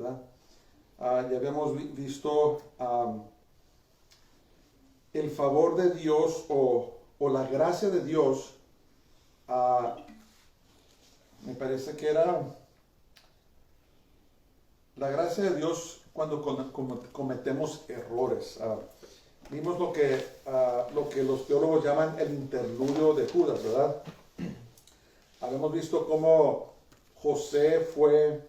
¿verdad? Ya habíamos visto el favor de Dios o la gracia de Dios. Me parece que era la gracia de Dios cuando cometemos errores. Vimos lo que los teólogos llaman el interludio de Judas, ¿verdad? Habíamos visto cómo José fue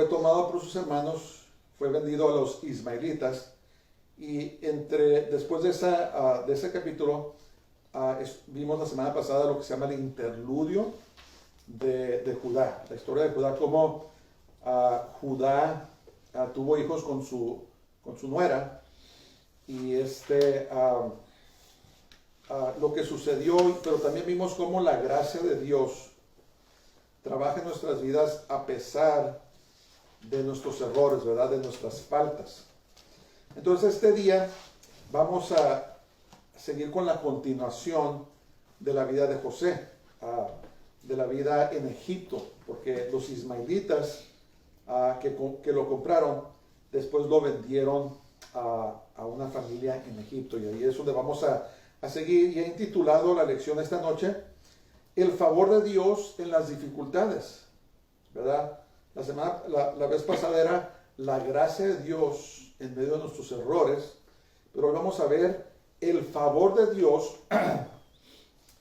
tomado por sus hermanos, fue vendido a los ismaelitas, y después de ese capítulo vimos la semana pasada lo que se llama el interludio de Judá, la historia de Judá, cómo Judá tuvo hijos con su nuera, y lo que sucedió, pero también vimos cómo la gracia de Dios trabaja en nuestras vidas a pesar de nuestros errores, ¿verdad? De nuestras faltas. Entonces este día vamos a seguir con la continuación de la vida de José, de la vida en Egipto, porque los ismaelitas que lo compraron, después lo vendieron a una familia en Egipto, y ahí es donde vamos a seguir. Y he intitulado la lección esta noche el favor de Dios en las dificultades, ¿verdad? La vez pasada era la gracia de Dios en medio de nuestros errores, pero hoy vamos a ver el favor de Dios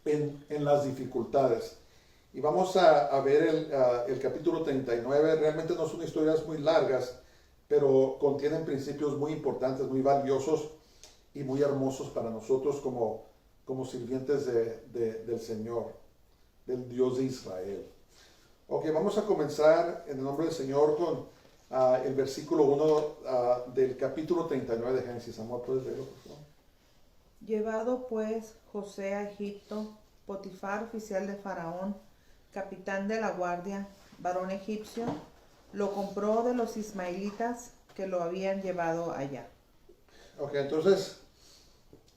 en las dificultades. Y vamos a ver el capítulo 39. Realmente no son historias muy largas, pero contienen principios muy importantes, muy valiosos y muy hermosos para nosotros como sirvientes del Señor, del Dios de Israel. Ok, vamos a comenzar en el nombre del Señor con el versículo 1 del capítulo 39 de Génesis. Amor, ¿puedes leerlo, por favor? Llevado pues José a Egipto, Potifar, oficial de Faraón, capitán de la guardia, varón egipcio, lo compró de los ismaelitas que lo habían llevado allá. Ok, entonces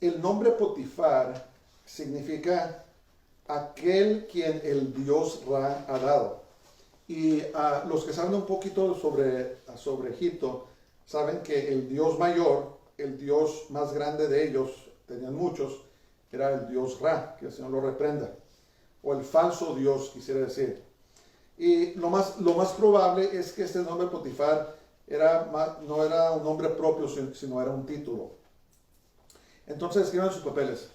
el nombre Potifar significa aquel quien el Dios Ra ha dado. Y los que saben un poquito sobre Egipto, saben que el Dios mayor, el Dios más grande de ellos, tenían muchos, era el Dios Ra, que el Señor lo reprenda, o el falso Dios, quisiera decir. Y lo más probable es que este nombre Potifar no era un nombre propio, sino era un título. Entonces escriban sus papeles.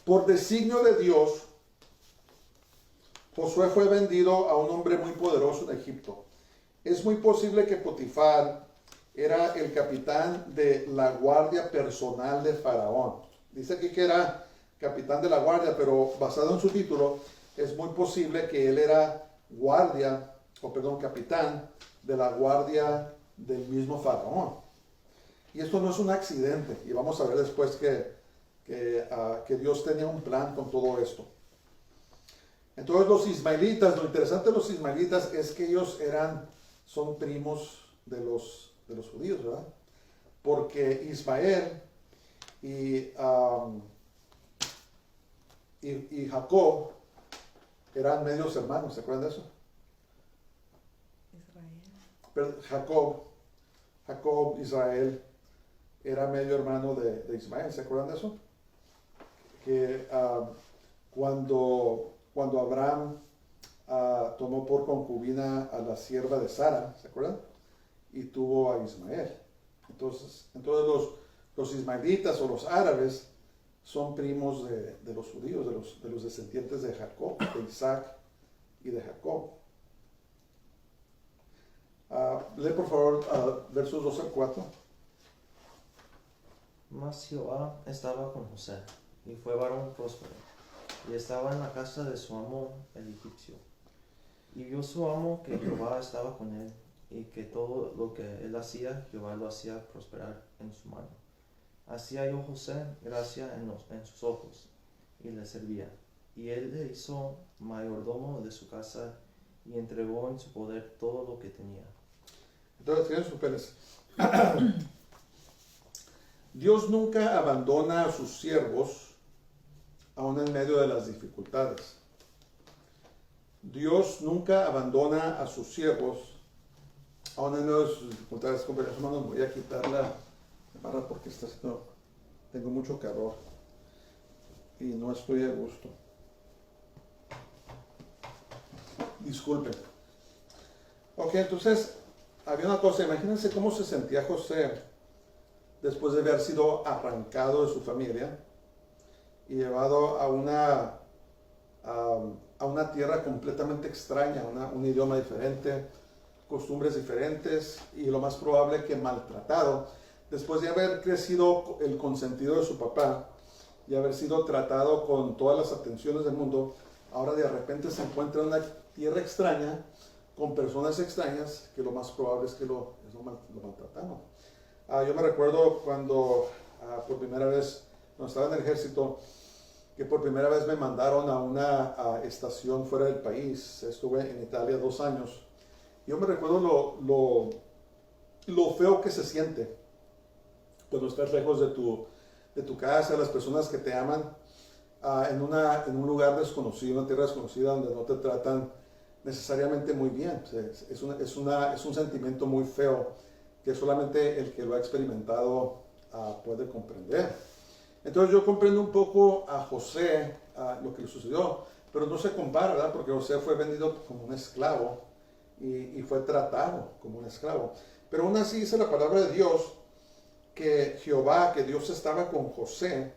Por designio de Dios, Josué fue vendido a un hombre muy poderoso en Egipto. Es muy posible que Potifar era el capitán de la guardia personal de Faraón. Dice aquí que era capitán de la guardia, pero basado en su título, es muy posible que él era capitán de la guardia del mismo Faraón. Y esto no es un accidente, y vamos a ver después que Dios tenía un plan con todo esto. Entonces los ismaelitas, lo interesante de los ismaelitas es que ellos son primos de los judíos, ¿verdad? Porque Ismael y Jacob eran medios hermanos, ¿se acuerdan de eso? Pero Jacob, Israel, era medio hermano de Ismael, ¿se acuerdan de eso? Que cuando Abraham tomó por concubina a la sierva de Sara, ¿se acuerdan? Y tuvo a Ismael. Entonces los ismaelitas o los árabes son primos de los judíos, de los descendientes de Jacob, de Isaac y de Jacob. Lee por favor versos 2 al 4. Mas Jehová estaba con José, y fue varón próspero, y estaba en la casa de su amo el egipcio. Y vio su amo que Jehová estaba con él, y que todo lo que él hacía, Jehová lo hacía prosperar en su mano. Así halló José gracia en sus ojos, y le servía. Y él le hizo mayordomo de su casa, y entregó en su poder todo lo que tenía. Entonces, tienen sus papeles. Dios nunca abandona a sus siervos, aún en medio de las dificultades. Dios nunca abandona a sus siervos, aún en medio de sus dificultades. Compañeros hermanos, voy a quitar la barra porque tengo mucho calor y no estoy a gusto. Disculpen. Ok, entonces, había una cosa, imagínense cómo se sentía José después de haber sido arrancado de su familia y llevado a una tierra completamente extraña, un idioma diferente, costumbres diferentes y lo más probable que maltratado. Después de haber crecido el consentido de su papá y haber sido tratado con todas las atenciones del mundo, ahora de repente se encuentra en una tierra extraña, con personas extrañas, que lo más probable es que lo maltrataron. Yo me recuerdo cuando por primera vez, cuando estaba en el ejército, que por primera vez me mandaron a una estación fuera del país. Estuve en Italia 2 años. Yo me recuerdo lo feo que se siente cuando estás lejos de tu casa, las personas que te aman, en un lugar desconocido, una tierra desconocida donde no te tratan necesariamente muy bien. Es un sentimiento muy feo que solamente el que lo ha experimentado puede comprender. Entonces yo comprendo un poco a José, lo que le sucedió, pero no se compara, ¿verdad? Porque José fue vendido como un esclavo y fue tratado como un esclavo. Pero aún así dice la palabra de Dios que Dios estaba con José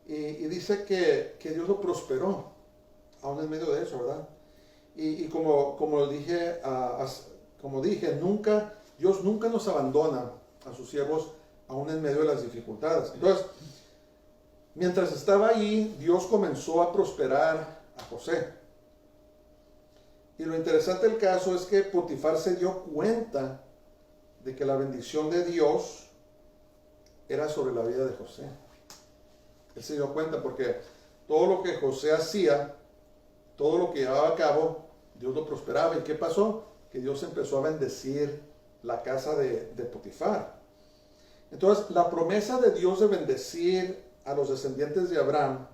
y dice que Dios lo prosperó, aún en medio de eso, ¿verdad? Y como dije, Dios nunca nos abandona a sus siervos, aún en medio de las dificultades. Entonces, mientras estaba ahí, Dios comenzó a prosperar a José. Y lo interesante del caso es que Potifar se dio cuenta de que la bendición de Dios era sobre la vida de José. Él se dio cuenta porque todo lo que José hacía, todo lo que llevaba a cabo, Dios lo prosperaba. ¿Y qué pasó? Que Dios empezó a bendecir la casa de Potifar. Entonces, la promesa de Dios de bendecir a los descendientes de Abraham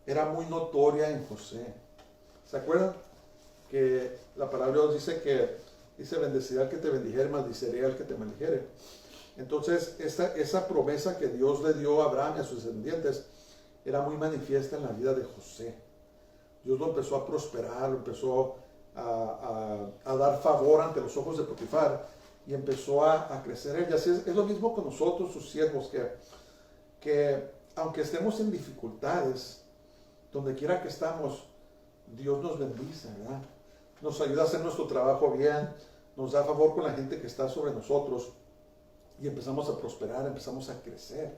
era muy notoria en José. ¿Se acuerdan? Que la palabra de Dios dice bendecirá al que te bendijere, maldiciré al que te maldijere. Entonces, esa promesa que Dios le dio a Abraham y a sus descendientes era muy manifiesta en la vida de José. Dios lo empezó a prosperar, lo empezó a dar favor ante los ojos de Potifar y empezó a crecer él. Y así es lo mismo con nosotros, sus siervos, que aunque estemos en dificultades, donde quiera que estamos, Dios nos bendice, ¿verdad? Nos ayuda a hacer nuestro trabajo bien, nos da favor con la gente que está sobre nosotros y empezamos a prosperar, empezamos a crecer.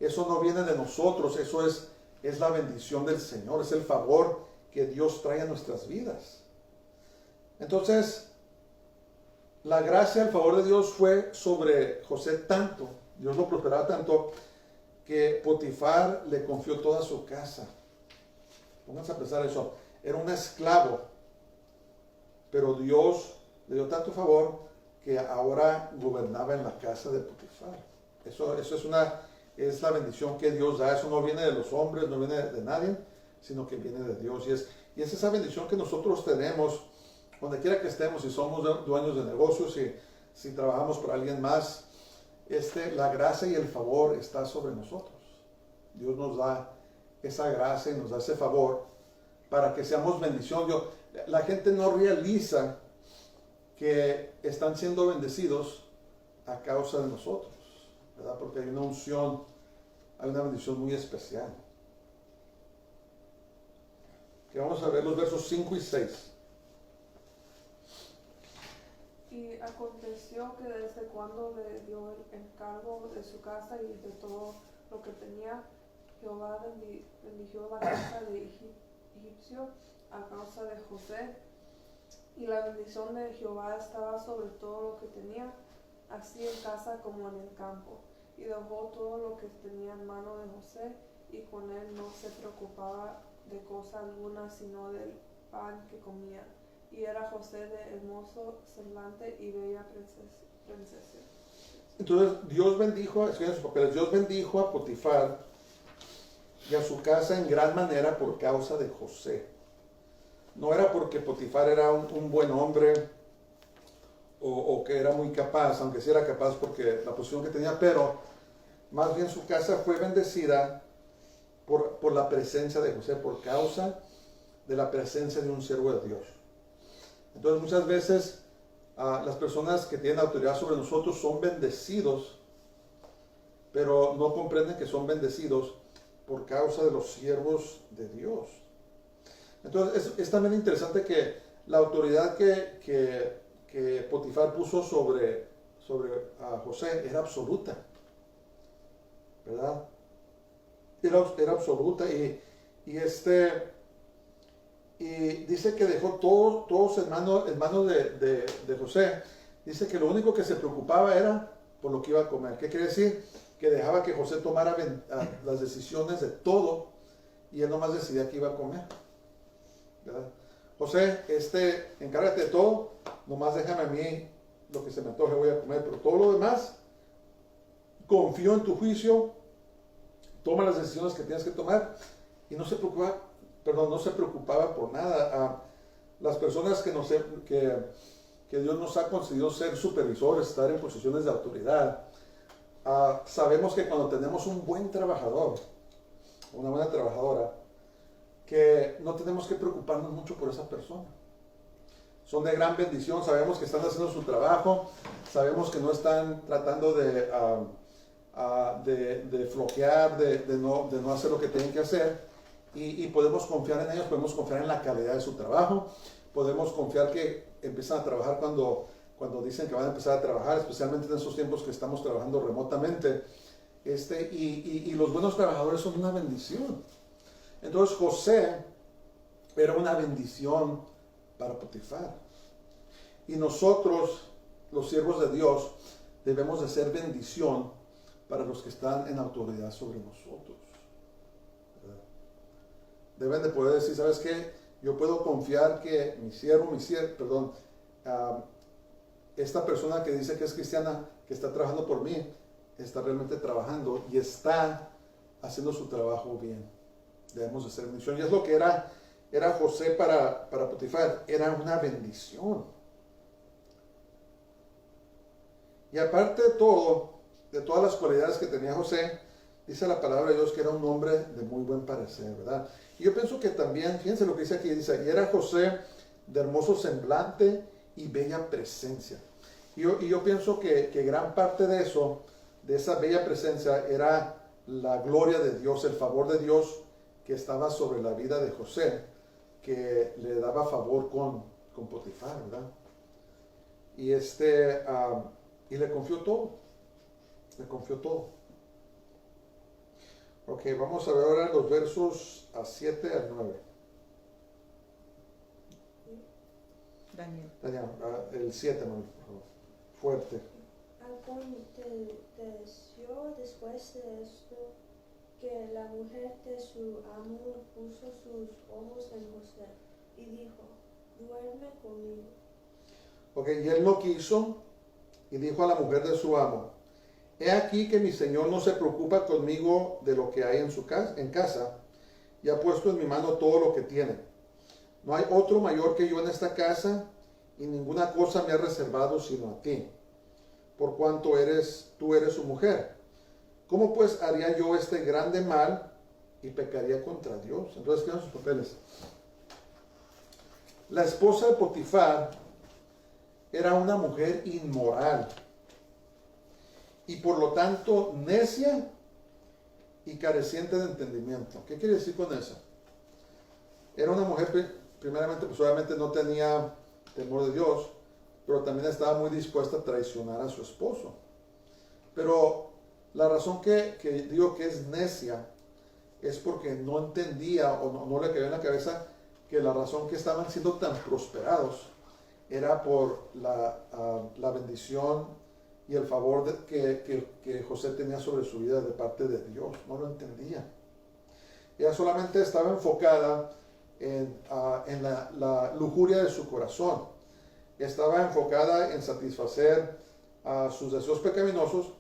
Eso no viene de nosotros, eso es la bendición del Señor, es el favor que Dios trae a nuestras vidas. Entonces, la gracia, el favor de Dios fue sobre José tanto, Dios lo prosperaba tanto, que Potifar le confió toda su casa. Pónganse a pensar eso. Era un esclavo, pero Dios le dio tanto favor que ahora gobernaba en la casa de Potifar. Eso es la bendición que Dios da. Eso no viene de los hombres, no viene de nadie, sino que viene de Dios. Y es esa bendición que nosotros tenemos donde quiera que estemos, si somos dueños de negocios, si trabajamos para alguien más. La gracia y el favor está sobre nosotros. Dios nos da esa gracia y nos da ese favor para que seamos bendición. La gente no realiza que están siendo bendecidos a causa de nosotros, ¿verdad? Porque hay una unción, hay una bendición muy especial. Que vamos a ver los versos 5 y 6. Y aconteció que desde cuando le dio el encargo de su casa y de todo lo que tenía, Jehová bendijo la casa de Egipcio a causa de José. Y la bendición de Jehová estaba sobre todo lo que tenía, así en casa como en el campo. Y dejó todo lo que tenía en mano de José, y con él no se preocupaba de cosa alguna, sino del pan que comía. Y era José de hermoso semblante y bella princesa. Entonces Dios bendijo a Potifar y a su casa en gran manera por causa de José. no era porque Potifar era un buen hombre o que era muy capaz, aunque sí era capaz porque la posición que tenía, pero más bien su casa fue bendecida por la presencia de José, por causa de la presencia de un siervo de Dios. Entonces muchas veces las personas que tienen autoridad sobre nosotros son bendecidos, pero no comprenden que son bendecidos por causa de los siervos de Dios. Entonces es también interesante que la autoridad que Potifar puso sobre José era absoluta, ¿verdad? Era absoluta y dice que dejó todos en manos de José. Dice que lo único que se preocupaba era por lo que iba a comer. ¿Qué quiere decir? Que dejaba que José tomara las decisiones de todo y él nomás decidía qué iba a comer, ¿verdad? José, encárgate de todo, nomás déjame a mí lo que se me antoje voy a comer, pero todo lo demás, confío en tu juicio, toma las decisiones que tienes que tomar y no se preocupaba por nada. Las personas que Dios nos ha concedido ser supervisores, estar en posiciones de autoridad, sabemos que cuando tenemos un buen trabajador, una buena trabajadora, que no tenemos que preocuparnos mucho por esa persona. Son de gran bendición, sabemos que están haciendo su trabajo, sabemos que no están tratando de floquear, de no hacer lo que tienen que hacer, y podemos confiar en ellos, podemos confiar en la calidad de su trabajo, podemos confiar que empiezan a trabajar cuando dicen que van a empezar a trabajar, especialmente en esos tiempos que estamos trabajando remotamente, y los buenos trabajadores son una bendición. Entonces José era una bendición para Potifar. Y nosotros, los siervos de Dios, debemos de ser bendición para los que están en autoridad sobre nosotros. ¿Verdad? Deben de poder decir, ¿sabes qué? Yo puedo confiar que esta persona que dice que es cristiana, que está trabajando por mí, está realmente trabajando y está haciendo su trabajo bien. Debemos de ser bendición. Y es lo que era José para Potifar. Era una bendición. Y aparte de todas las cualidades que tenía José, dice la palabra de Dios que era un hombre de muy buen parecer, ¿verdad? Y yo pienso que también, fíjense lo que dice aquí, dice, y era José de hermoso semblante y bella presencia. Y yo pienso que gran parte de eso, de esa bella presencia, era la gloria de Dios, el favor de Dios que estaba sobre la vida de José, que le daba favor con Potifar, ¿verdad? Y le confió todo. Le confió todo. Ok, vamos a ver ahora los versos 7 al 9. Daniel. El 7, por favor. Fuerte. Aconteció después de esto que la mujer de su amo puso sus ojos en José y dijo, duerme conmigo. Ok, y él no quiso y dijo a la mujer de su amo, he aquí que mi señor no se preocupa conmigo de lo que hay en casa y ha puesto en mi mano todo lo que tiene. No hay otro mayor que yo en esta casa y ninguna cosa me ha reservado sino a ti, por cuanto tú eres su mujer. ¿Cómo pues haría yo este grande mal y pecaría contra Dios? Entonces, ¿qué son sus papeles? La esposa de Potifar era una mujer inmoral y por lo tanto necia y careciente de entendimiento. ¿Qué quiere decir con eso? Era una mujer, primeramente, pues obviamente no tenía temor de Dios, pero también estaba muy dispuesta a traicionar a su esposo. Pero la razón que digo que es necia es porque no entendía o no le cayó en la cabeza que la razón que estaban siendo tan prosperados era por la bendición y el favor que José tenía sobre su vida de parte de Dios. No lo entendía. Ella solamente estaba enfocada en la lujuria de su corazón. Estaba enfocada en satisfacer sus deseos pecaminosos,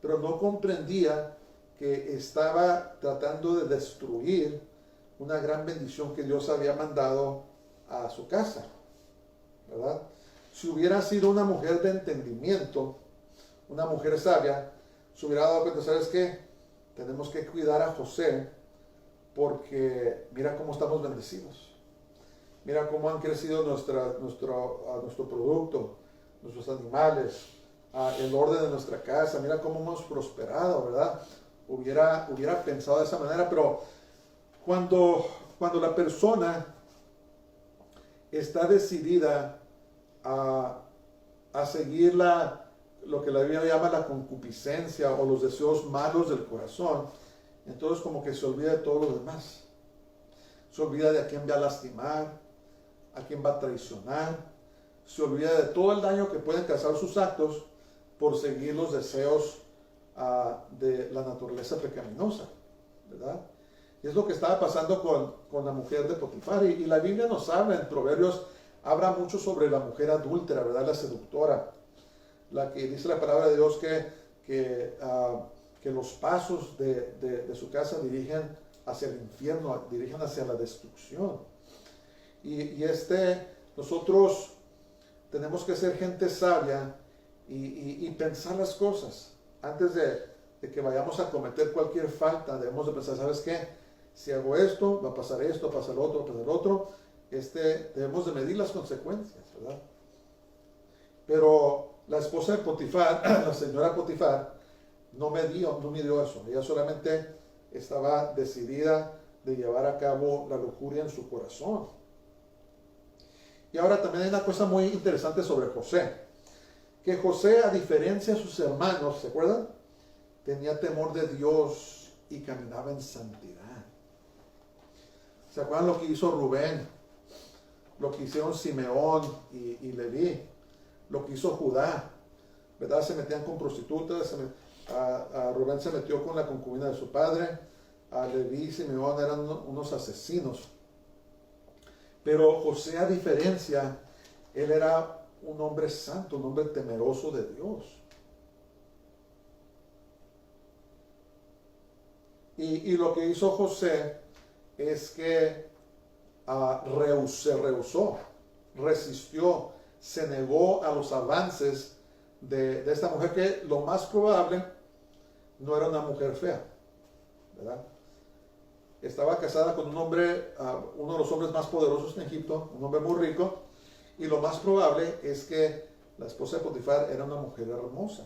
pero no comprendía que estaba tratando de destruir una gran bendición que Dios había mandado a su casa, ¿verdad? Si hubiera sido una mujer de entendimiento, una mujer sabia, se hubiera dado cuenta, ¿sabes qué? Tenemos que cuidar a José porque mira cómo estamos bendecidos. Mira cómo han crecido nuestro producto, nuestros animales, el orden de nuestra casa. Mira cómo hemos prosperado, ¿verdad? Hubiera pensado de esa manera, pero cuando la persona está decidida a seguir lo que la Biblia llama la concupiscencia o los deseos malos del corazón, entonces como que se olvida de todo lo demás. Se olvida de a quién va a lastimar, a quién va a traicionar, se olvida de todo el daño que pueden causar sus actos por seguir los deseos de la naturaleza pecaminosa, ¿verdad? Y es lo que estaba pasando con la mujer de Potifar. Y la Biblia nos habla, en Proverbios, habla mucho sobre la mujer adúltera, ¿verdad? La seductora, la que dice la palabra de Dios que los pasos de su casa dirigen hacia el infierno, dirigen hacia la destrucción. Y nosotros tenemos que ser gente sabia y pensar las cosas. Antes de que vayamos a cometer cualquier falta, debemos de pensar, ¿sabes qué? Si hago esto, va a pasar esto, pasa el otro, pasa el otro. Debemos de medir las consecuencias, ¿verdad? Pero la esposa de Potifar, la señora Potifar, no midió eso. Ella solamente estaba decidida de llevar a cabo la lujuria en su corazón. Y ahora también hay una cosa muy interesante sobre José. Que José, a diferencia de sus hermanos, ¿se acuerdan? Tenía temor de Dios y caminaba en santidad. ¿Se acuerdan lo que hizo Rubén? Lo que hicieron Simeón y Leví. Lo que hizo Judá. ¿Verdad? Se metían con prostitutas. A Rubén se metió con la concubina de su padre. A Leví y Simeón eran unos asesinos. Pero José, a diferencia, él era un hombre santo, un hombre temeroso de Dios. Y lo que hizo José es que se rehusó, resistió, se negó a los avances de esta mujer, que lo más probable no era una mujer fea, ¿verdad? Estaba casada con un hombre, uno de los hombres más poderosos en Egipto, un hombre muy rico, y lo más probable es que la esposa de Potifar era una mujer hermosa.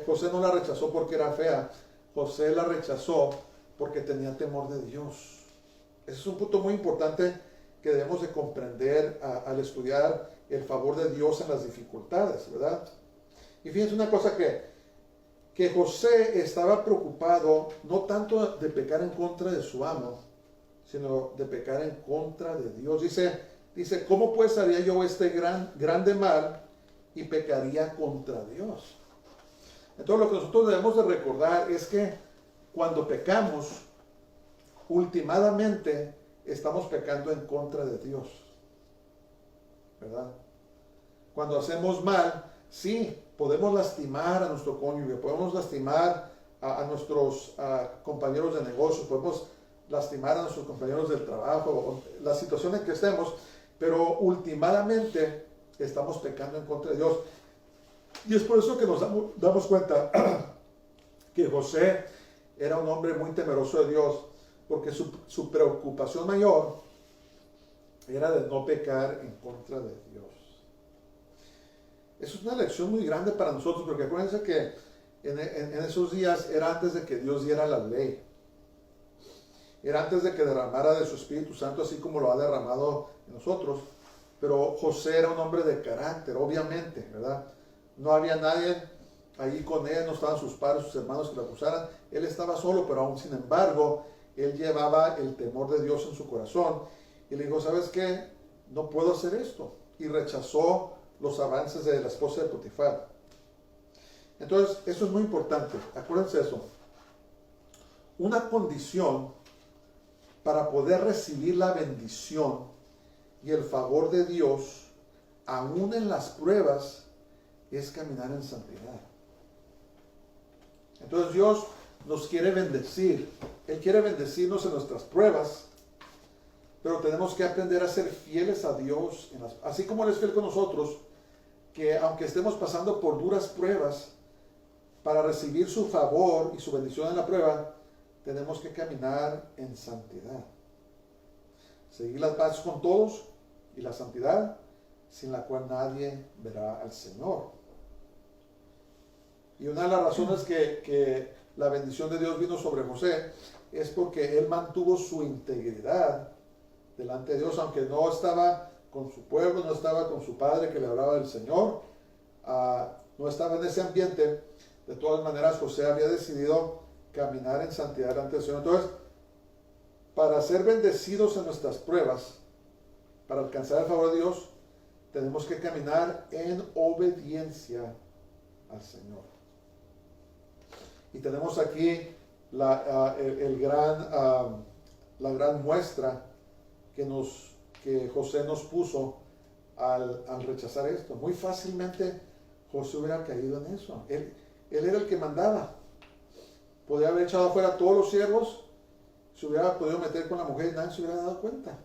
José no la rechazó porque era fea, José la rechazó porque tenía temor de Dios. Ese es un punto muy importante que debemos de comprender al estudiar el favor de Dios en las dificultades, ¿verdad? Y fíjense una cosa, que José estaba preocupado no tanto de pecar en contra de su amo, sino de pecar en contra de Dios. Dice, ¿cómo pues haría yo este grande mal y pecaría contra Dios? Entonces lo que nosotros debemos de recordar es que cuando pecamos, últimamente estamos pecando en contra de Dios, ¿verdad? Cuando hacemos mal, sí, podemos lastimar a nuestro cónyuge, podemos lastimar a nuestros compañeros de negocio, podemos lastimar a nuestros compañeros del trabajo, la situación en que estemos, pero últimamente estamos pecando en contra de Dios. Y es por eso que nos damos cuenta que José era un hombre muy temeroso de Dios, porque su preocupación mayor era de no pecar en contra de Dios. Eso es una lección muy grande para nosotros, porque acuérdense que en esos días era antes de que Dios diera la ley. Era antes de que derramara de su Espíritu Santo, así como lo ha derramado en nosotros. Pero José era un hombre de carácter, obviamente, ¿verdad? No había nadie ahí con él, no estaban sus padres, sus hermanos que lo acusaran. Él estaba solo, pero aún sin embargo, él llevaba el temor de Dios en su corazón. Y le dijo, ¿sabes qué? No puedo hacer esto. Y rechazó los avances de la esposa de Potifar. Entonces, eso es muy importante. Acuérdense eso. Una condición para poder recibir la bendición y el favor de Dios, aún en las pruebas, es caminar en santidad. Entonces Dios nos quiere bendecir. Él quiere bendecirnos en nuestras pruebas, pero tenemos que aprender a ser fieles a Dios, así como Él es fiel con nosotros, que aunque estemos pasando por duras pruebas, para recibir su favor y su bendición en la prueba, tenemos que caminar en santidad. Seguir las paz con todos y la santidad, sin la cual nadie verá al Señor. Y una de las razones que la bendición de Dios vino sobre José es porque él mantuvo su integridad delante de Dios, aunque no estaba con su pueblo, no estaba con su padre que le hablaba del Señor, no estaba en ese ambiente. De todas maneras, José había decidido caminar en santidad delante del Señor. Entonces, para ser bendecidos en nuestras pruebas, para alcanzar el favor de Dios, tenemos que caminar en obediencia al Señor. Y tenemos aquí la gran muestra que José nos puso al rechazar esto. Muy fácilmente José hubiera caído en eso. Él era el que mandaba. Podía haber echado afuera a todos los siervos, se hubiera podido meter con la mujer y nadie se hubiera dado cuenta.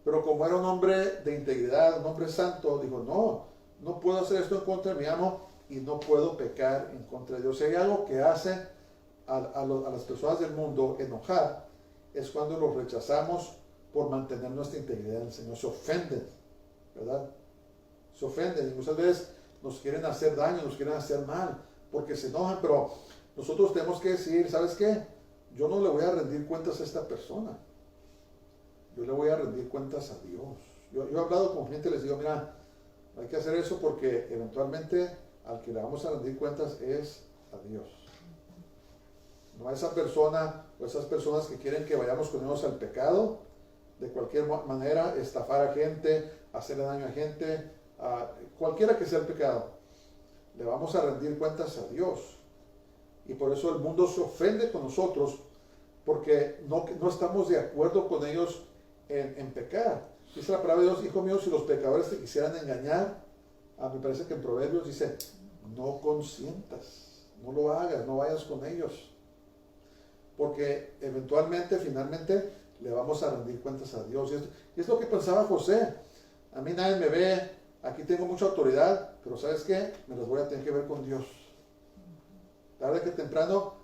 Pero como era un hombre de integridad, un hombre santo, dijo, no puedo hacer esto en contra de mi amo y no puedo pecar en contra de Dios. Si hay algo que hace a las personas del mundo enojar, es cuando los rechazamos por mantener nuestra integridad en el Señor. Se ofenden, ¿verdad? Se ofenden y muchas veces nos quieren hacer daño, nos quieren hacer mal, porque se enojan, pero nosotros tenemos que decir, ¿sabes qué? Yo no le voy a rendir cuentas a esta persona. Yo le voy a rendir cuentas a Dios. Yo he hablado con gente y les digo, mira, hay que hacer eso porque eventualmente al que le vamos a rendir cuentas es a Dios. No a esa persona o esas personas que quieren que vayamos con ellos al pecado, de cualquier manera, estafar a gente, hacerle daño a gente, a cualquiera que sea el pecado. Le vamos a rendir cuentas a Dios. Y por eso el mundo se ofende con nosotros, porque no estamos de acuerdo con ellos en pecar. Dice la palabra de Dios, hijo mío, si los pecadores te quisieran engañar, me parece que en Proverbios dice, no consientas, no lo hagas, no vayas con ellos. Porque eventualmente, finalmente, le vamos a rendir cuentas a Dios. Y es lo que pensaba José. A mí nadie me ve, aquí tengo mucha autoridad, pero ¿sabes qué? Me las voy a tener que ver con Dios. Tarde que temprano,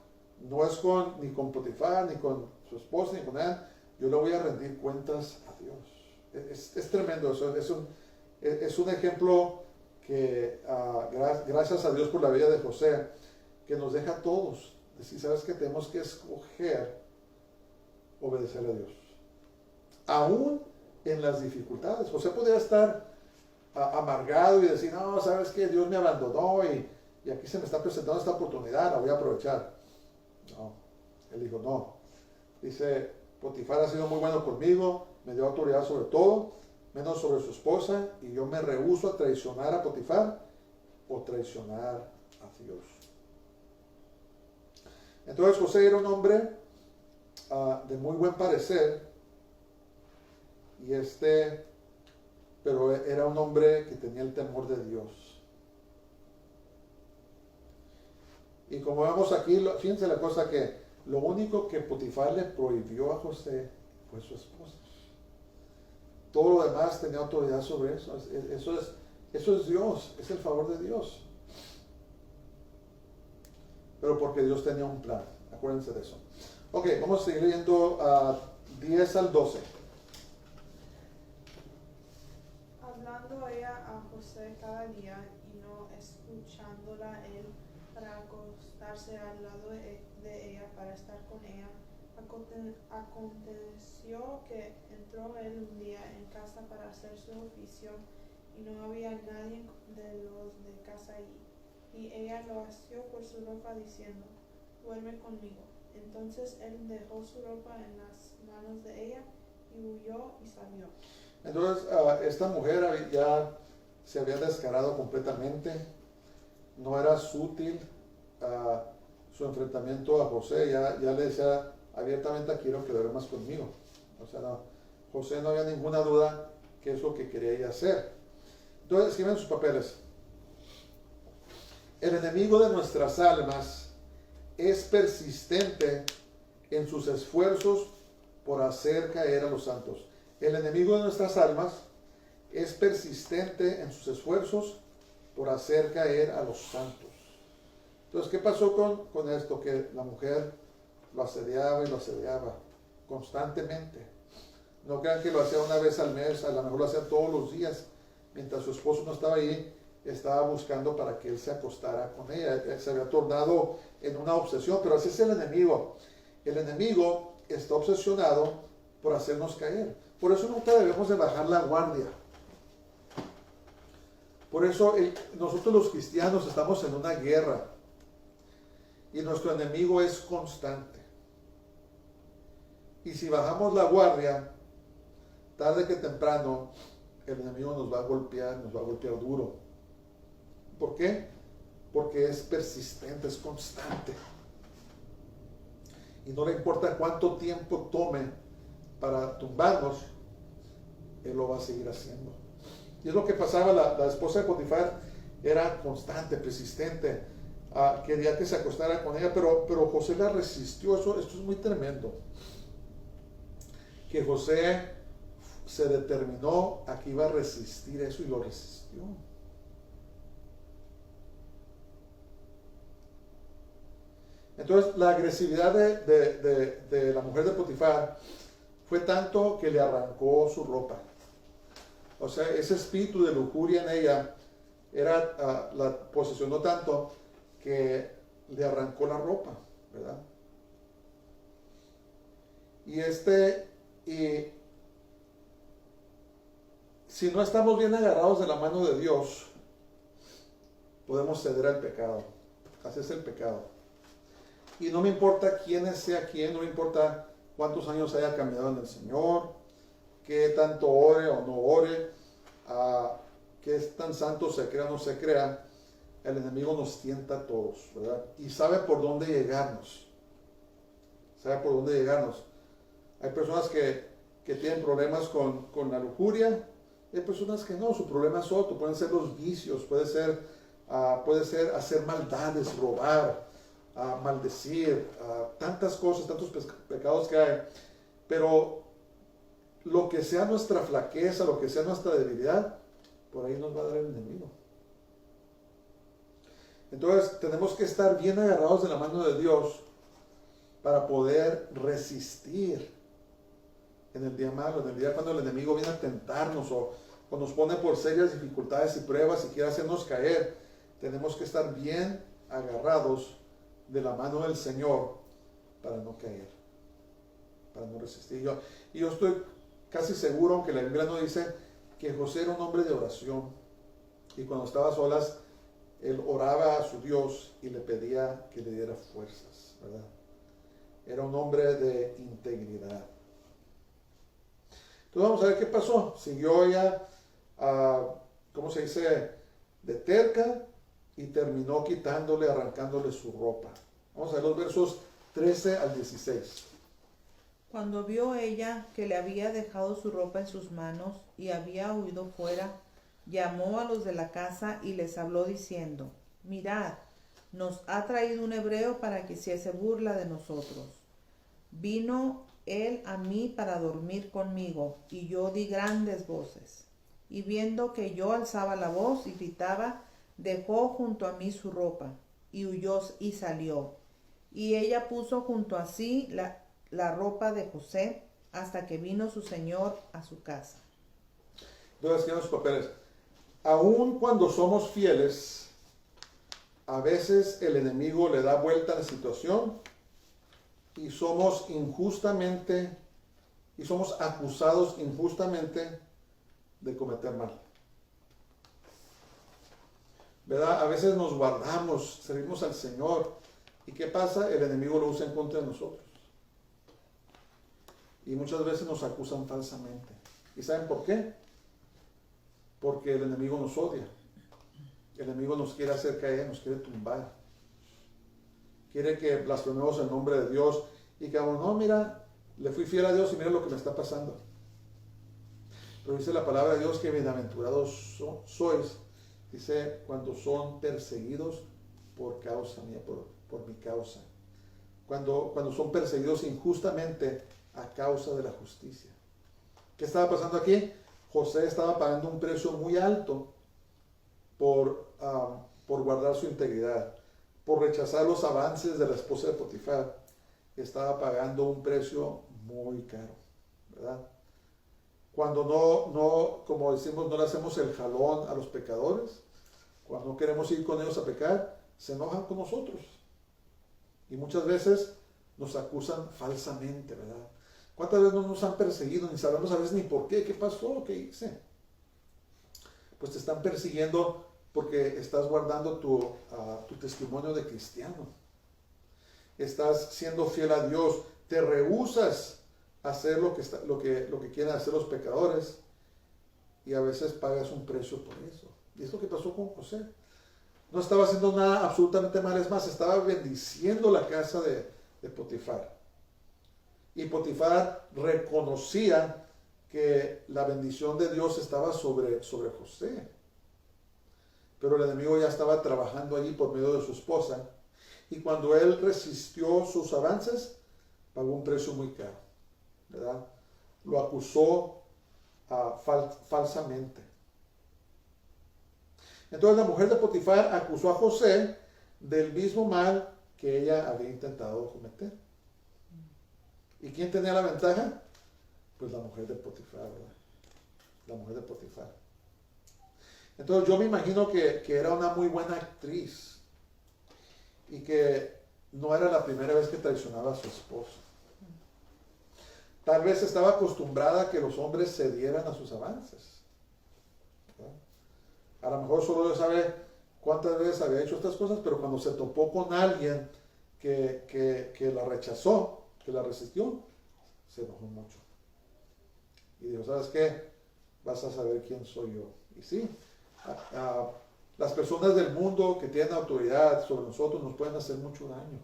no es ni con Potifar, ni con su esposa, ni con él. Yo le voy a rendir cuentas a Dios. Es tremendo eso. Es un ejemplo que, gracias a Dios por la vida de José, que nos deja a todos decir, ¿sabes qué? Tenemos que escoger obedecer a Dios. Aún en las dificultades. José podría estar amargado y decir, no, ¿sabes qué? Dios me abandonó y aquí se me está presentando esta oportunidad, la voy a aprovechar. No, él dijo, no. Dice, Potifar ha sido muy bueno conmigo, me dio autoridad sobre todo, menos sobre su esposa, y yo me rehúso a traicionar a Potifar o traicionar a Dios. Entonces José era un hombre de muy buen parecer, pero era un hombre que tenía el temor de Dios. Y como vemos aquí, fíjense la cosa, que lo único que Potifar le prohibió a José fue su esposa. Todo lo demás tenía autoridad sobre eso. Eso es Dios, es el favor de Dios. Pero porque Dios tenía un plan, acuérdense de eso. Ok, vamos a seguir leyendo 10 al 12. Hablando ella a José cada día y no escuchándola él para acostarse al lado de ella para estar con ella, aconteció que entró él un día en casa para hacer su oficio y no había nadie de los de casa allí. Y ella lo asió por su ropa diciendo, duerme conmigo. Entonces él dejó su ropa en las manos de ella y huyó y salió. Entonces esta mujer ya se había descarado completamente, no era sutil su enfrentamiento a José, ya le decía abiertamente, quiero que duermas conmigo. O sea, José no había ninguna duda qué es lo que quería ella hacer. Entonces escriben sus papeles. El enemigo de nuestras almas es persistente en sus esfuerzos por hacer caer a los santos. El enemigo de nuestras almas es persistente en sus esfuerzos por hacer caer a los santos. Entonces, ¿qué pasó con esto? Que la mujer lo asediaba y lo asediaba constantemente. No crean que lo hacía una vez al mes, a lo mejor lo hacía todos los días. Mientras su esposo no estaba ahí, estaba buscando para que él se acostara con ella. Se había tornado en una obsesión, pero así es el enemigo. El enemigo está obsesionado por hacernos caer. Por eso nunca debemos de bajar la guardia. Por eso nosotros los cristianos estamos en una guerra y nuestro enemigo es constante. Y si bajamos la guardia, tarde que temprano, el enemigo nos va a golpear duro. ¿Por qué? Porque es persistente, es constante. Y no le importa cuánto tiempo tome para tumbarnos, él lo va a seguir haciendo. Y es lo que pasaba, la esposa de Potifar era constante, persistente, quería que se acostara con ella, pero José la resistió. Esto es muy tremendo. Que José se determinó a que iba a resistir eso y lo resistió. Entonces la agresividad de la mujer de Potifar fue tanto que le arrancó su ropa. O sea, ese espíritu de lujuria en ella la posesionó tanto que le arrancó la ropa, ¿verdad? Y si no estamos bien agarrados de la mano de Dios, podemos ceder al pecado. Así es el pecado. Y no me importa quién sea quién, no me importa cuántos años haya caminado en el Señor, qué tanto ore o no ore, qué tan santo se crea o no se crea, el enemigo nos tienta a todos, ¿verdad? Y sabe por dónde llegarnos. Hay personas que tienen problemas con la lujuria, hay personas que no, su problema es otro, pueden ser los vicios, puede ser hacer maldades, robar, maldecir, tantas cosas, tantos pecados que hay. Pero lo que sea nuestra flaqueza, lo que sea nuestra debilidad, por ahí nos va a dar el enemigo. Entonces tenemos que estar bien agarrados de la mano de Dios para poder resistir en el día malo, en el día cuando el enemigo viene a tentarnos o nos pone por serias dificultades y pruebas y quiere hacernos caer. Tenemos que estar bien agarrados de la mano del Señor para no caer, para no resistir. Y yo estoy casi seguro, aunque la Biblia no dice, que José era un hombre de oración, y cuando estaba a solas él oraba a su Dios y le pedía que le diera fuerzas, ¿verdad? Era un hombre de integridad. Entonces vamos a ver qué pasó. Siguió ella, ¿cómo se dice?, de terca, y terminó quitándole, arrancándole su ropa. Vamos a ver los versos 13 al 16. Cuando vio ella que le había dejado su ropa en sus manos y había huido fuera, llamó a los de la casa y les habló diciendo: mirad, nos ha traído un hebreo para que hiciese burla de nosotros. Vino él a mí para dormir conmigo, y yo di grandes voces. Y viendo que yo alzaba la voz y gritaba, dejó junto a mí su ropa, y huyó y salió. Y ella puso junto a sí la ropa de José, hasta que vino su señor a su casa. Entonces, ¿qué los papeles? Aun cuando somos fieles, a veces el enemigo le da vuelta a la situación y somos acusados injustamente de cometer mal. ¿Verdad? A veces nos guardamos, servimos al Señor, y ¿qué pasa? El enemigo lo usa en contra de nosotros. Y muchas veces nos acusan falsamente. ¿Y saben por qué? Porque el enemigo nos odia. El enemigo nos quiere hacer caer, nos quiere tumbar. Quiere que blasfememos el nombre de Dios y que digamos, no, mira, le fui fiel a Dios y mira lo que me está pasando. Pero dice la palabra de Dios que bienaventurados sois, dice, cuando son perseguidos por causa mía, por mi causa. Cuando son perseguidos injustamente, a causa de la justicia. ¿Qué estaba pasando aquí? José estaba pagando un precio muy alto por guardar su integridad, por rechazar los avances de la esposa de Potifar. Estaba pagando un precio muy caro, ¿verdad? Cuando no, como decimos, no le hacemos el jalón a los pecadores, cuando no queremos ir con ellos a pecar, se enojan con nosotros. Y muchas veces nos acusan falsamente, ¿verdad? ¿Cuántas veces no nos han perseguido? Ni sabemos a veces ni por qué, qué pasó, qué hice. Pues te están persiguiendo porque estás guardando tu testimonio de cristiano. Estás siendo fiel a Dios. Te rehusas a hacer lo que quieren hacer los pecadores. Y a veces pagas un precio por eso. Y es lo que pasó con José. No estaba haciendo nada absolutamente mal. Es más, estaba bendiciendo la casa de Potifar. Y Potifar reconocía que la bendición de Dios estaba sobre José. Pero el enemigo ya estaba trabajando allí por medio de su esposa. Y cuando él resistió sus avances, pagó un precio muy caro, ¿verdad? Lo acusó falsamente. Entonces la mujer de Potifar acusó a José del mismo mal que ella había intentado cometer. ¿Y quién tenía la ventaja? Pues la mujer de Potifar, ¿verdad? La mujer de Potifar. Entonces yo me imagino que era una muy buena actriz y que no era la primera vez que traicionaba a su esposo. Tal vez estaba acostumbrada a que los hombres cedieran a sus avances, ¿verdad? A lo mejor solo Dios sabe cuántas veces había hecho estas cosas, pero cuando se topó con alguien que la rechazó, que la resistió, se enojó mucho. Y dijo, ¿sabes qué? Vas a saber quién soy yo. Y sí, las personas del mundo que tienen autoridad sobre nosotros nos pueden hacer mucho daño.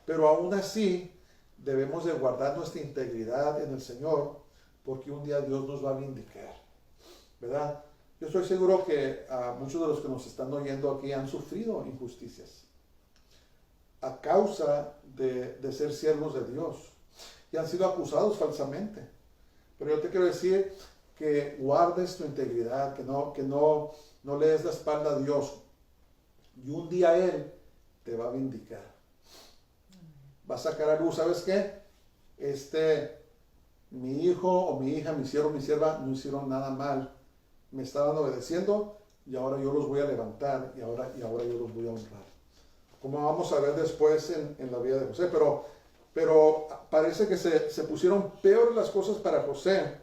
Pero aún así, debemos de guardar nuestra integridad en el Señor, porque un día Dios nos va a vindicar, ¿verdad? Yo estoy seguro que muchos de los que nos están oyendo aquí han sufrido injusticias a causa de ser siervos de Dios y han sido acusados falsamente. Pero yo te quiero decir que guardes tu integridad, que no le des la espalda a Dios. Y un día Él te va a vindicar. Va a sacar a luz, ¿sabes qué? Mi hijo o mi hija, mi siervo o mi sierva no hicieron nada mal. Me estaban obedeciendo y ahora yo los voy a levantar y ahora yo los voy a honrar. Como vamos a ver después en la vida de José. Pero parece que se pusieron peor las cosas para José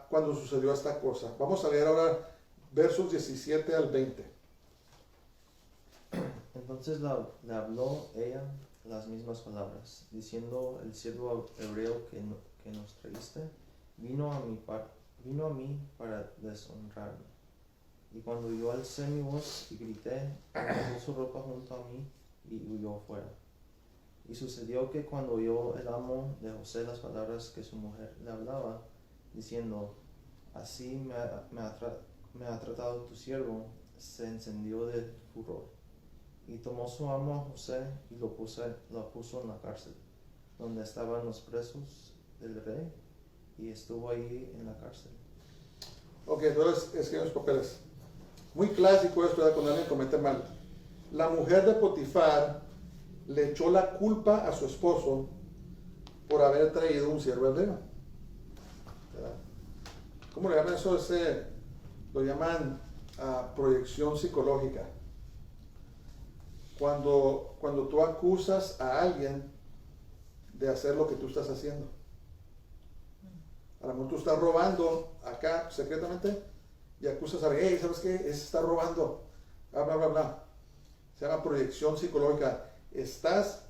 cuando sucedió esta cosa. Vamos a leer ahora versos 17 al 20. Entonces le habló ella las mismas palabras, diciendo: el siervo hebreo que nos traíste vino a mí para deshonrarme. Y cuando yo alcé mi voz y grité, dejó su ropa junto a mí y huyó fuera. Y sucedió que cuando oyó el amo de José las palabras que su mujer le hablaba, diciendo: así me ha tratado tu siervo, se encendió de furor. Y tomó su amo a José y lo puso en la cárcel, donde estaban los presos del rey, y estuvo ahí en la cárcel. Ok, entonces escriben los papeles. Muy clásico esto, ¿verdad? Cuando alguien comete mal. La mujer de Potifar le echó la culpa a su esposo por haber traído un siervo hebreo, ¿verdad? ¿Cómo le llaman eso? Lo llaman proyección psicológica. Cuando tú acusas a alguien de hacer lo que tú estás haciendo. A lo mejor tú estás robando acá secretamente y acusas a alguien: hey, ¿sabes qué? Ese está robando. Bla, bla, bla, bla. Se llama proyección psicológica. Estás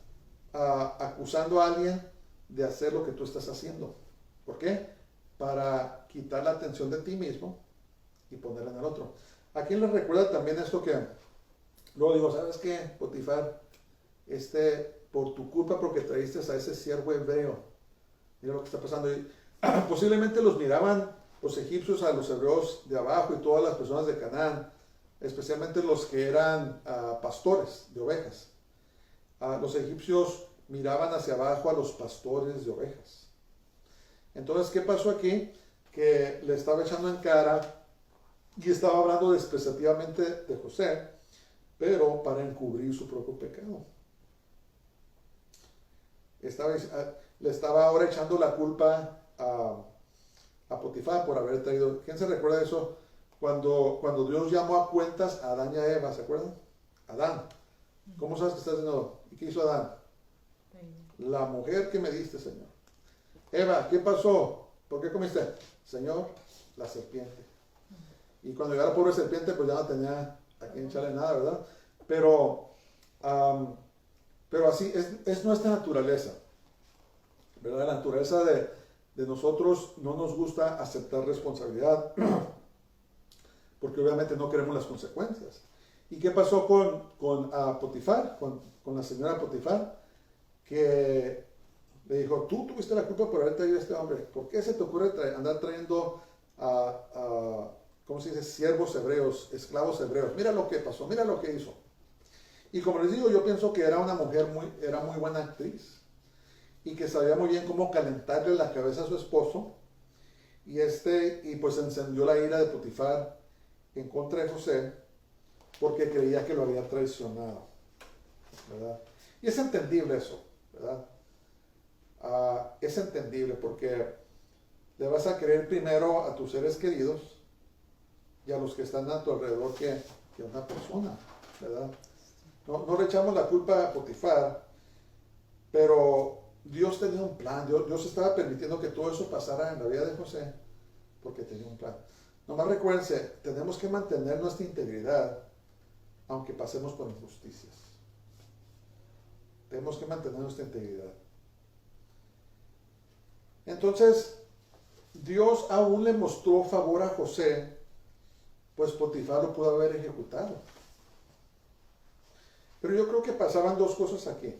acusando a alguien de hacer lo que tú estás haciendo. ¿Por qué? Para quitar la atención de ti mismo y ponerla en el otro. ¿A quién le recuerda también esto que luego digo: ¿sabes qué, Potifar? Por tu culpa, porque traíste a ese siervo hebreo. Mira lo que está pasando. Y posiblemente los miraban los egipcios a los hebreos de abajo y todas las personas de Canaán, especialmente los que eran pastores de ovejas. Los egipcios miraban hacia abajo a los pastores de ovejas. Entonces, ¿qué pasó aquí? Que le estaba echando en cara y estaba hablando despreciativamente de José, pero para encubrir su propio pecado. Le estaba ahora echando la culpa a Potifar por haber traído. ¿Quién se recuerda de eso? Cuando Dios llamó a cuentas a Adán y a Eva, ¿se acuerdan? Adán, ¿cómo sabes que estás haciendo? ¿Y qué hizo Adán? La mujer que me diste, Señor. Eva, ¿qué pasó? ¿Por qué comiste? Señor, la serpiente. Y cuando llegó la pobre serpiente, pues ya no tenía a quien echarle nada, ¿verdad? Pero así es nuestra naturaleza, ¿verdad? La naturaleza de nosotros no nos gusta aceptar responsabilidad, porque obviamente no queremos las consecuencias. ¿Y qué pasó con Potifar, con la señora Potifar? Que le dijo, tú tuviste la culpa por haber traído a este hombre. ¿Por qué se te ocurre andar trayendo ¿cómo se dice? Siervos hebreos, esclavos hebreos. Mira lo que pasó, mira lo que hizo. Y como les digo, yo pienso que era una mujer era muy buena actriz y que sabía muy bien cómo calentarle la cabeza a su esposo y pues encendió la ira de Potifar en contra de José porque creía que lo había traicionado, ¿verdad? Y es entendible eso, ¿verdad? Es entendible porque le vas a creer primero a tus seres queridos y a los que están a tu alrededor que a una persona, ¿verdad? No le echamos la culpa a Potifar, pero Dios tenía un plan. Dios estaba permitiendo que todo eso pasara en la vida de José porque tenía un plan. Nomás recuérdense, tenemos que mantener nuestra integridad aunque pasemos por injusticias. Tenemos que mantener nuestra integridad. Entonces, Dios aún le mostró favor a José, pues Potifar lo pudo haber ejecutado. Pero yo creo que pasaban dos cosas aquí.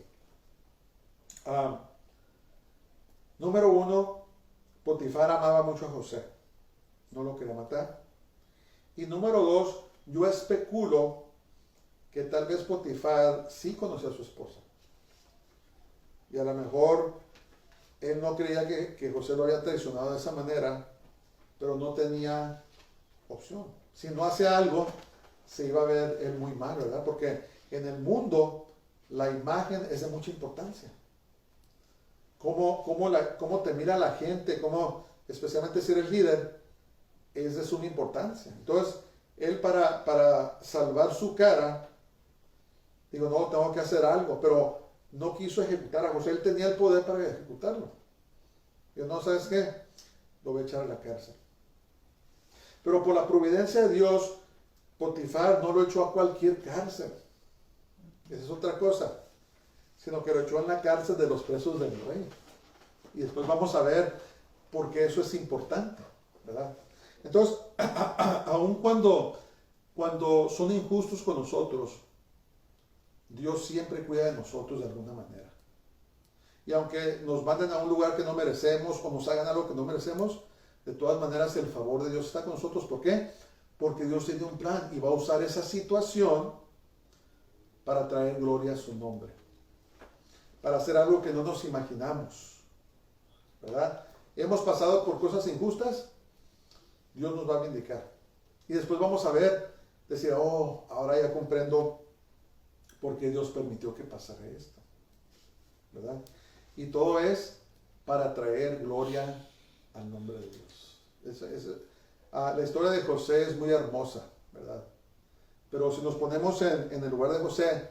Número uno, Potifar amaba mucho a José, no lo quería matar. Y número dos, yo especulo que tal vez Potifar sí conocía a su esposa. Y a lo mejor él no creía que José lo había traicionado de esa manera, pero no tenía opción. Si no hace algo, se iba a ver él muy mal, ¿verdad? Porque en el mundo la imagen es de mucha importancia. Cómo te mira la gente, especialmente si eres líder, es de suma importancia. Entonces, él para salvar su cara, digo, no, tengo que hacer algo, pero no quiso ejecutar a José. Él tenía el poder para ejecutarlo. Y no, ¿sabes qué? Lo voy a echar a la cárcel. Pero por la providencia de Dios, Potifar no lo echó a cualquier cárcel. Esa es otra cosa. Sino que lo echó en la cárcel de los presos del rey. Y después vamos a ver por qué eso es importante, ¿verdad? Entonces, aun cuando son injustos con nosotros, Dios siempre cuida de nosotros de alguna manera. Y aunque nos manden a un lugar que no merecemos o nos hagan algo que no merecemos, de todas maneras el favor de Dios está con nosotros. ¿Por qué? Porque Dios tiene un plan y va a usar esa situación para traer gloria a su nombre. Para hacer algo que no nos imaginamos, ¿verdad? Hemos pasado por cosas injustas, Dios nos va a vindicar. Y después vamos a ver, decir, oh, ahora ya comprendo por qué Dios permitió que pasara esto, ¿verdad? Y todo es para traer gloria al nombre de Dios. La historia de José es muy hermosa, ¿verdad? Pero si nos ponemos en el lugar de José,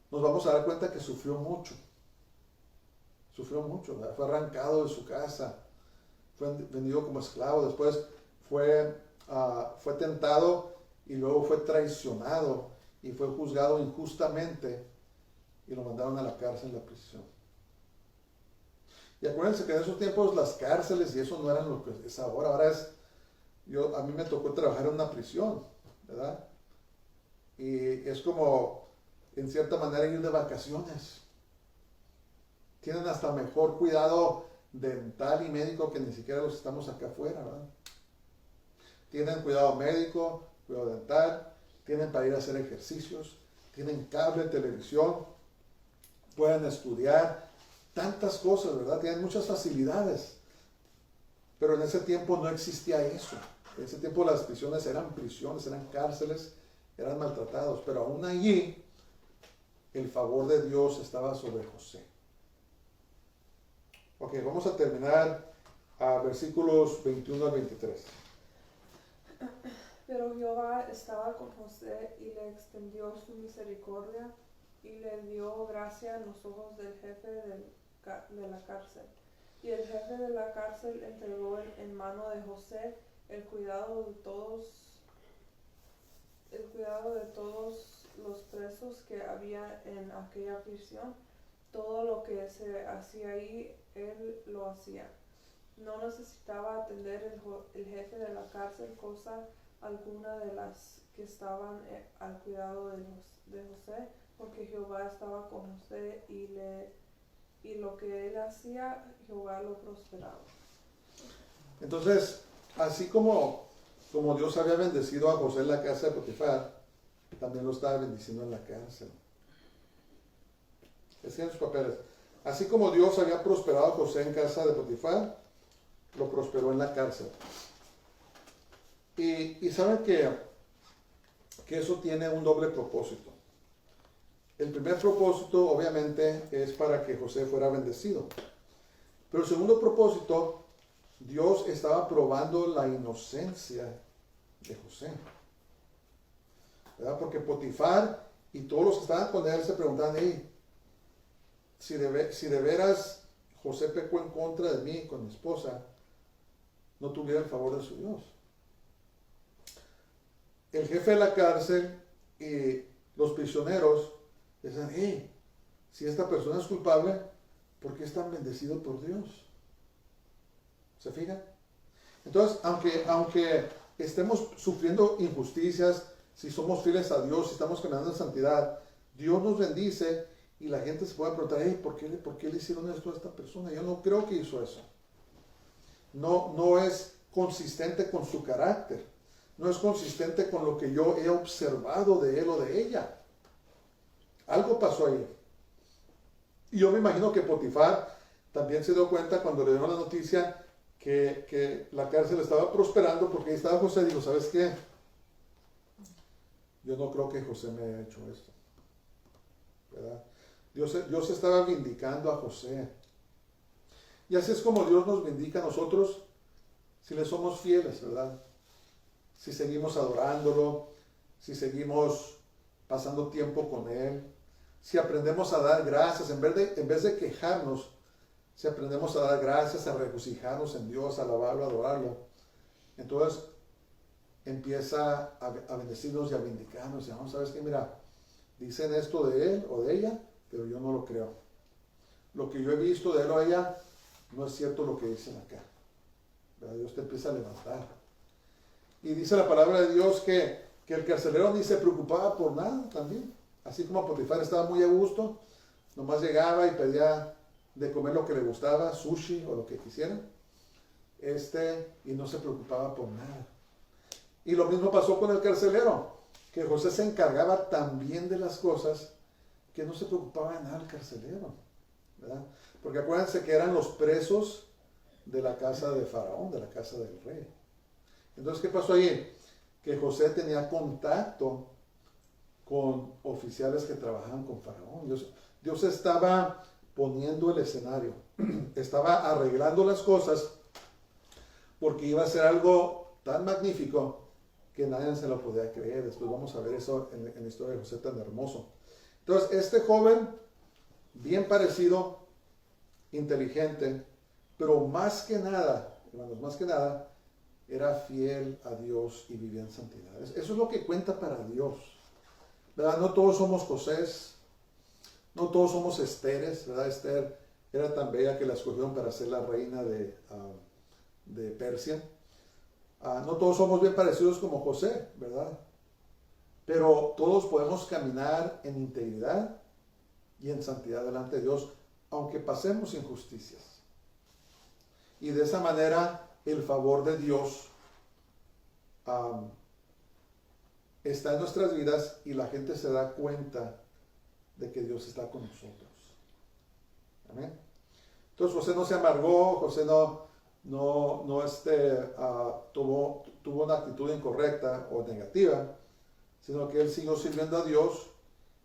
nos vamos a dar cuenta que sufrió mucho. Sufrió mucho, ¿verdad? Fue arrancado de su casa, fue vendido como esclavo, después fue tentado y luego fue traicionado y fue juzgado injustamente y lo mandaron a la cárcel, a la prisión. Y acuérdense que en esos tiempos las cárceles y eso no eran lo que es ahora. Ahora a mí me tocó trabajar en una prisión, ¿verdad? Y es como, en cierta manera, ir de vacaciones. Tienen hasta mejor cuidado dental y médico que ni siquiera los estamos acá afuera, ¿verdad? Tienen cuidado médico, cuidado dental, tienen para ir a hacer ejercicios, tienen cable, televisión, pueden estudiar, tantas cosas, ¿verdad? Tenían muchas facilidades. Pero en ese tiempo no existía eso. En ese tiempo las prisiones, eran cárceles, eran maltratados. Pero aún allí, el favor de Dios estaba sobre José. Ok, vamos a terminar a versículos 21 al 23. Pero Jehová estaba con José y le extendió su misericordia y le dio gracia en los ojos del jefe de la cárcel. Y el jefe de la cárcel entregó en mano de José el cuidado de todos los presos que había en aquella prisión. Todo lo que se hacía ahí, él lo hacía. No necesitaba atender el jefe de la cárcel cosa alguna de las que estaban al cuidado de José, porque Jehová estaba con José y lo que él hacía, Jehová lo prosperaba. Entonces, así como Dios había bendecido a José en la casa de Potifar, también lo estaba bendiciendo en la cárcel. Es en sus papeles. Así como Dios había prosperado a José en casa de Potifar, lo prosperó en la cárcel. Y saben que eso tiene un doble propósito. El primer propósito, obviamente, es para que José fuera bendecido. Pero el segundo propósito, Dios estaba probando la inocencia de José. ¿Verdad? Porque Potifar y todos los que estaban con él se preguntaban, hey, si de veras José pecó en contra de mí con mi esposa, no tuviera el favor de su Dios. El jefe de la cárcel y los prisioneros decían, hey, si esta persona es culpable, ¿por qué es tan bendecido por Dios? ¿Se fijan? Entonces, aunque estemos sufriendo injusticias, si somos fieles a Dios, si estamos caminando en santidad, Dios nos bendice y la gente se puede preguntar, hey, ¿por qué le hicieron esto a esta persona? Yo no creo que hizo eso. No es consistente con su carácter. No es consistente con lo que yo he observado de él o de ella. Algo pasó ahí. Y yo me imagino que Potifar también se dio cuenta cuando le dieron la noticia que la cárcel estaba prosperando, porque ahí estaba José. Digo, ¿sabes qué? Yo no creo que José me haya hecho esto. ¿Verdad? Dios estaba vindicando a José. Y así es como Dios nos vindica a nosotros si le somos fieles, ¿verdad? Si seguimos adorándolo, si seguimos pasando tiempo con Él, si aprendemos a dar gracias, en vez de quejarnos, si aprendemos a dar gracias, a regocijarnos en Dios, a alabarlo, a adorarlo, entonces empieza a bendecirnos y a vindicarnos. Y vamos, ¿sabes qué? Mira, dicen esto de él o de ella, pero yo no lo creo. Lo que yo he visto de él o ella no es cierto lo que dicen acá. ¿Verdad? Dios te empieza a levantar. Y dice la palabra de Dios que el carcelero ni se preocupaba por nada también. Así como Potifar estaba muy a gusto, nomás llegaba y pedía de comer lo que le gustaba, sushi o lo que quisiera, y no se preocupaba por nada. Y lo mismo pasó con el carcelero, que José se encargaba también de las cosas, que no se preocupaba de nada el carcelero, ¿verdad? Porque acuérdense que eran los presos de la casa de Faraón, de la casa del rey. Entonces, ¿qué pasó ahí? Que José tenía contacto con oficiales que trabajaban con Faraón. Dios estaba poniendo el escenario, estaba arreglando las cosas, porque iba a ser algo tan magnífico que nadie se lo podía creer. Después vamos a ver eso en la historia de José tan hermoso. Entonces, este joven, bien parecido, inteligente, pero más que nada, hermanos, más que nada, era fiel a Dios y vivía en santidad. Eso es lo que cuenta para Dios, ¿verdad? No todos somos Josés, no todos somos Esteres, ¿verdad? Esther era tan bella que la escogieron para ser la reina de Persia. No todos somos bien parecidos como José, ¿verdad? Pero todos podemos caminar en integridad y en santidad delante de Dios, aunque pasemos injusticias. Y de esa manera el favor de Dios está en nuestras vidas y la gente se da cuenta de que Dios está con nosotros. Amén. Entonces José no se amargó, José tuvo una actitud incorrecta o negativa, sino que él siguió sirviendo a Dios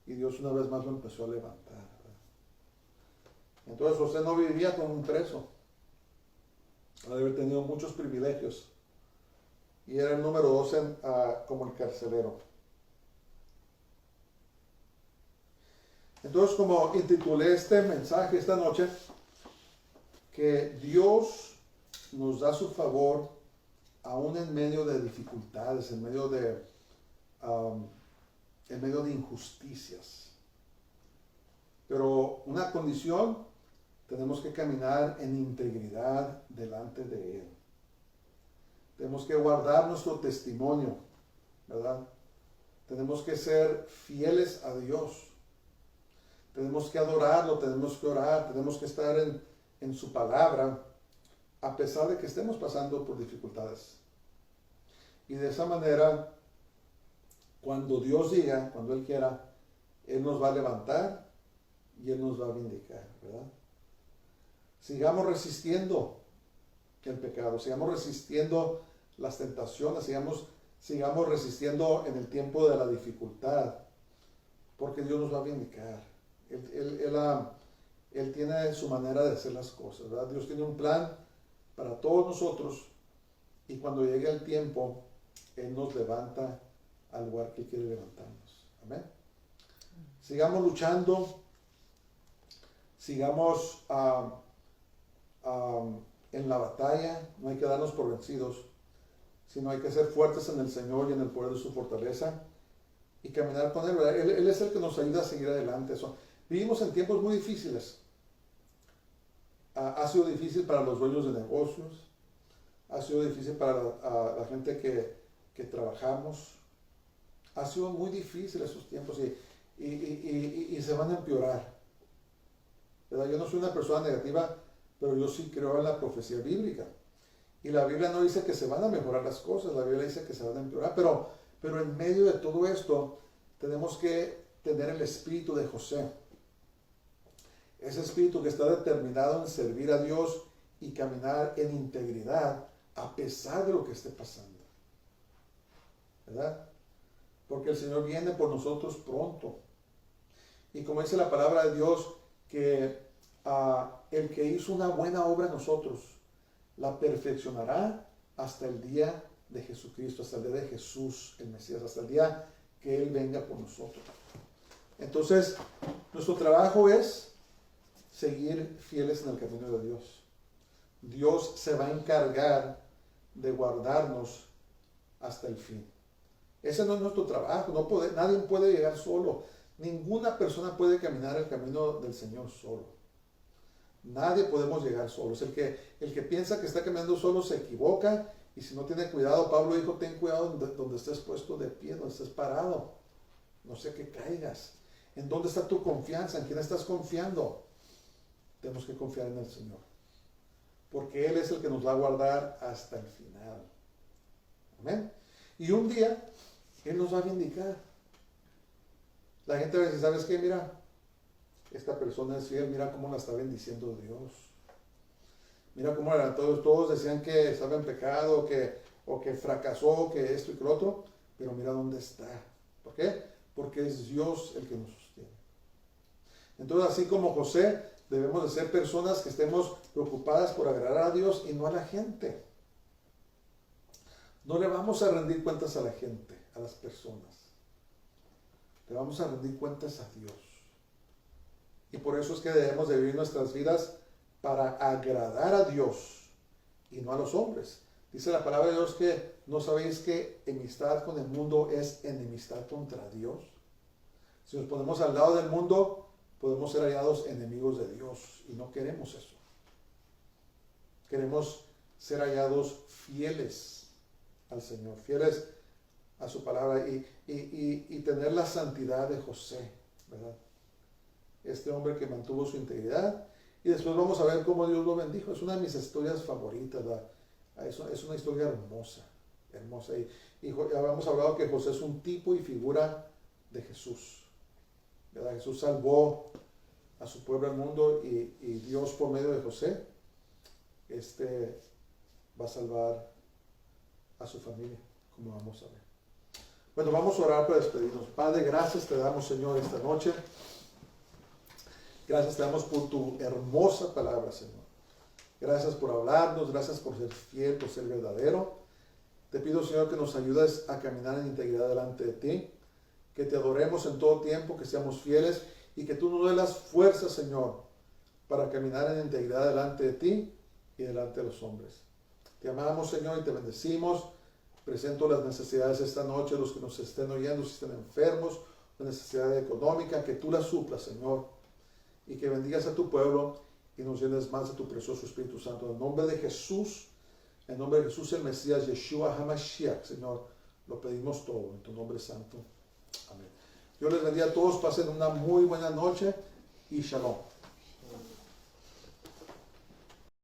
y Dios una vez más lo empezó a levantar. Entonces José no vivía como un preso, ha de haber tenido muchos privilegios y era el número 2 como el carcelero. Entonces, como intitulé este mensaje esta noche, que Dios nos da su favor aún en medio de dificultades, en medio de injusticias. Pero una condición, tenemos que caminar en integridad delante de Él. Tenemos que guardar nuestro testimonio, ¿verdad? Tenemos que ser fieles a Dios. Tenemos que adorarlo, tenemos que orar, tenemos que estar en su palabra, a pesar de que estemos pasando por dificultades. Y de esa manera, cuando Dios diga, cuando Él quiera, Él nos va a levantar y Él nos va a vindicar, ¿verdad? Sigamos resistiendo el pecado, sigamos resistiendo las tentaciones, sigamos resistiendo en el tiempo de la dificultad, porque Dios nos va a vindicar. Él tiene su manera de hacer las cosas, ¿verdad? Dios tiene un plan para todos nosotros y cuando llegue el tiempo, Él nos levanta al lugar que quiere levantarnos. Amén. Sigamos luchando, sigamos en la batalla, no hay que darnos por vencidos, sino hay que ser fuertes en el Señor y en el poder de su fortaleza y caminar con Él, ¿verdad? Él es el que nos ayuda a seguir adelante. Vivimos en tiempos muy difíciles. Ha sido difícil para los dueños de negocios, ha sido difícil para la gente que trabajamos, ha sido muy difícil esos tiempos y se van a empeorar, ¿verdad? Yo no soy una persona negativa, pero yo sí creo en la profecía bíblica. Y la Biblia no dice que se van a mejorar las cosas, la Biblia dice que se van a empeorar, pero en medio de todo esto tenemos que tener el espíritu de José. Ese espíritu que está determinado en servir a Dios y caminar en integridad a pesar de lo que esté pasando, ¿verdad? Porque el Señor viene por nosotros pronto. Y como dice la palabra de Dios, que el que hizo una buena obra en nosotros, la perfeccionará hasta el día de Jesucristo, hasta el día de Jesús, el Mesías, hasta el día que Él venga por nosotros. Entonces, nuestro trabajo es seguir fieles en el camino de Dios. Dios se va a encargar de guardarnos hasta el fin. Ese no es nuestro trabajo, nadie puede llegar solo. Ninguna persona puede caminar el camino del Señor solo. Nadie podemos llegar solos. El que piensa que está caminando solo se equivoca y si no tiene cuidado, Pablo dijo, ten cuidado donde estés puesto de pie, donde estés parado. No sé que caigas. ¿En dónde está tu confianza? ¿En quién estás confiando? Tenemos que confiar en el Señor, porque Él es el que nos va a guardar hasta el final. Amén. Y un día Él nos va a vindicar. La gente a veces, ¿sabes qué? Mira, esta persona es fiel, mira cómo la está bendiciendo Dios. Mira cómo todos decían que estaba en pecado, o que fracasó, que esto y que lo otro, pero mira dónde está. ¿Por qué? Porque es Dios el que nos sostiene. Entonces, así como José, debemos de ser personas que estemos preocupadas por agradar a Dios y no a la gente. No le vamos a rendir cuentas a la gente, a las personas. Le vamos a rendir cuentas a Dios. Y por eso es que debemos de vivir nuestras vidas para agradar a Dios y no a los hombres. Dice la palabra de Dios que no sabéis que enemistad con el mundo es enemistad contra Dios. Si nos ponemos al lado del mundo, podemos ser hallados enemigos de Dios y no queremos eso. Queremos ser hallados fieles al Señor, fieles a su palabra y tener la santidad de José, ¿verdad? Este hombre que mantuvo su integridad y después vamos a ver cómo Dios lo bendijo. Es una de mis historias favoritas, ¿verdad? Es una historia hermosa, hermosa. Y habíamos hablado que José es un tipo y figura de Jesús, ¿verdad? Jesús salvó a su pueblo, al mundo, y Dios por medio de José va a salvar a su familia, como vamos a ver. Bueno, vamos a orar para despedirnos. Padre, gracias te damos, Señor, esta noche. Gracias te damos por tu hermosa palabra, Señor. Gracias por hablarnos, gracias por ser fiel, por ser verdadero. Te pido, Señor, que nos ayudes a caminar en integridad delante de ti, que te adoremos en todo tiempo, que seamos fieles y que tú nos des las fuerzas, Señor, para caminar en integridad delante de ti y delante de los hombres. Te amamos, Señor, y te bendecimos. Presento las necesidades esta noche, los que nos estén oyendo, si están enfermos, la necesidad económica, que tú las suplas, Señor, y que bendigas a tu pueblo y nos llenes más de tu precioso Espíritu Santo. En nombre de Jesús, en nombre de Jesús el Mesías, Yeshua HaMashiach, Señor, lo pedimos todo en tu nombre santo. Amén. Dios les bendiga a todos, pasen una muy buena noche y shalom.